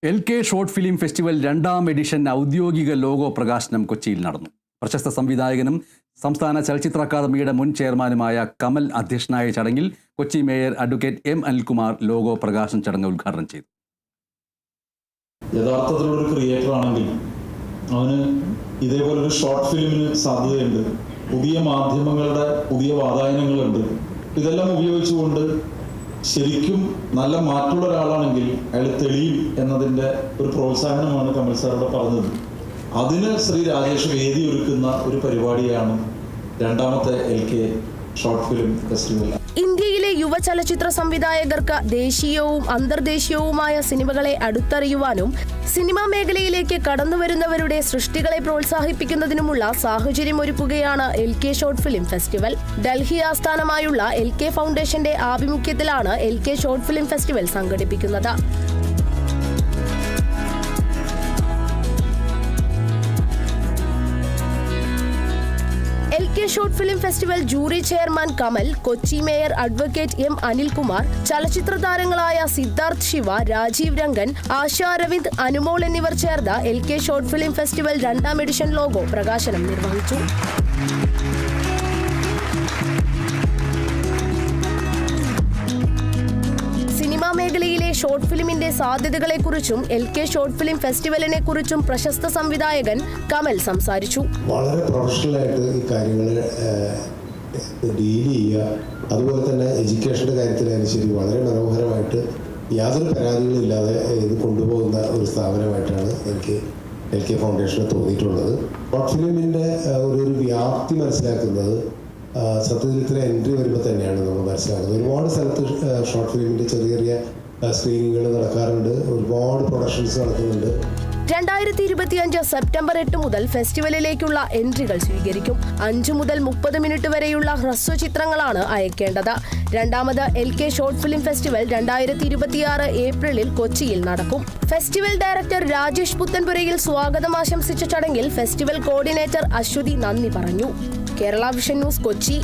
LK short film festival 2ാം edition ഔദ്യോഗിക logo പ്രകാശനം കൊച്ചിയിൽ നടന്നു. പ്രശസ്ത സംവിധായകനും സംസ്ഥാന ചലച്ചിത്ര അക്കാദമിയുടെ മുൻ ചെയർമാനുമായ കമൽ അധ്യക്ഷനായ ചടങ്ങിൽ Kochi mayor advocate M. Anilkumar logo പ്രകാശന ചടങ്ങ് ഉദ്ഘാടനം ചെയ്തു. യഥാർത്ഥത്തിലൊരു ക്രിയേറ്റർ ആണെങ്കിൽ അവന് ഇതേപോലൊരു ഷോർട്ട് ഫിലിമിന് സാധ്യതയുണ്ട്. പുതിയ മാധ്യമങ്ങളുടെ പുതിയ വാതായനങ്ങളുണ്ട്. ഇതെല്ലാം ഉപയോഗിച്ചുകൊണ്ട് ശരിക്കും നല്ല മാറ്റുള്ള ഒരാളാണെങ്കിൽ അയാൾ തെളിയും എന്നതിൻ്റെ ഒരു പ്രോത്സാഹനമാണ് കമൽ സാറിവിടെ പറഞ്ഞത്. അതിന് ശ്രീ രാജേഷ് വേദി ഒരുക്കുന്ന ഒരു പരിപാടിയാണ് 2ാമത്തെ LK ഷോർട്ട് ഫിലിം ഫെസ്റ്റിവൽ. ഇന്ത്യയിലെ യുവ ചലച്ചിത്ര സംവിധായകർക്ക് ദേശീയവും അന്തർദേശീയവുമായ സിനിമകളെ അടുത്തറിയുവാനും സിനിമാ മേഖലയിലേക്ക് കടന്നുവരുന്നവരുടെ സൃഷ്ടികളെ പ്രോത്സാഹിപ്പിക്കുന്നതിനുമുള്ള സാഹചര്യം ഒരുക്കുകയാണ് LK short film festival. Delhi ആസ്ഥാനമായുള്ള LK ഫൗണ്ടേഷന്റെ ആഭിമുഖ്യത്തിലാണ് LK ഷോർട്ട് ഫിലിം ഫെസ്റ്റിവൽ സംഘടിപ്പിക്കുന്നത്. LK short film festival jury chairman Kamal, Kochi mayor advocate M. Anilkumar, ചലച്ചിത്ര താരങ്ങളായ സിദ്ധാർത്ഥ് ശിവ, രാജീവ് രംഗൻ, ആശ അരവിന്ദ്, അനുമോൾ എന്നിവർ ചേർന്ന് LK short film festival 2ാം edition logo പ്രകാശനം നിർവഹിച്ചു. സിനിമാ മേഖലയിലെ ഷോർട്ട് ഫിലിമിന്റെ സാധ്യതകളെക്കുറിച്ചും LK ഷോർട്ട് ഫിലിം ഫെസ്റ്റിവലിനെ കുറിച്ചും പ്രശസ്ത സംവിധായകൻ കമൽ സംസാരിച്ചു. വളരെ പ്രൊഫഷണലായിട്ട് ഈ കാര്യങ്ങൾ ഡീൽ ചെയ്യുക, അതുപോലെ തന്നെ എഡ്യൂക്കേഷൻ്റെ കാര്യത്തിലായാലും ശരി വളരെ മനോഹരമായിട്ട് യാതൊരു പരാതികളും ഇല്ലാതെ ഇത് കൊണ്ടുപോകുന്ന ഒരു സ്ഥാപനമായിട്ടാണ് എനിക്ക് LK ഫൗണ്ടേഷന് തോന്നിയിട്ടുള്ളത്. ഷോർട്ട് ഫിലിമിൻ്റെ ഒരു വ്യാപ്തി മനസ്സിലാക്കുന്നത് സത്യത്തിൽ ഇത്ര എൻട്രി വരുമ്പോൾ തന്നെയാണ് നമ്മൾ മനസ്സിലാക്കുന്നത്. ഒരുപാട് സ്ഥലത്ത് ഷോർട്ട് ഫിലിമിൻ്റെ ചെറിയ ചെറിയ സ്ക്രീനിങ്ങുകൾ നടക്കാറുണ്ട്, ഒരുപാട് പ്രൊഡക്ഷൻസ് നടക്കുന്നുണ്ട്. 2025 സെപ്റ്റംബർ 8 മുതൽ ഫെസ്റ്റിവലിലേക്കുള്ള എൻട്രികൾ സ്വീകരിക്കും. 5 മുതൽ 30 മിനിറ്റ് വരെയുള്ള ഹ്രസ്വ ചിത്രങ്ങളാണ് അയക്കേണ്ടത്. 2ാമത് LK ഷോർട്ട് ഫിലിം ഫെസ്റ്റിവൽ 2026 ഏപ്രിലിൽ കൊച്ചിയിൽ നടക്കും. ഫെസ്റ്റിവൽ ഡയറക്ടർ രാജേഷ് പുത്തൻപുരയിൽ സ്വാഗതം ആശംസിച്ച ചടങ്ങിൽ ഫെസ്റ്റിവൽ കോർഡിനേറ്റർ അശ്വതി നന്ദി പറഞ്ഞു. Kerala vision news, Kochi.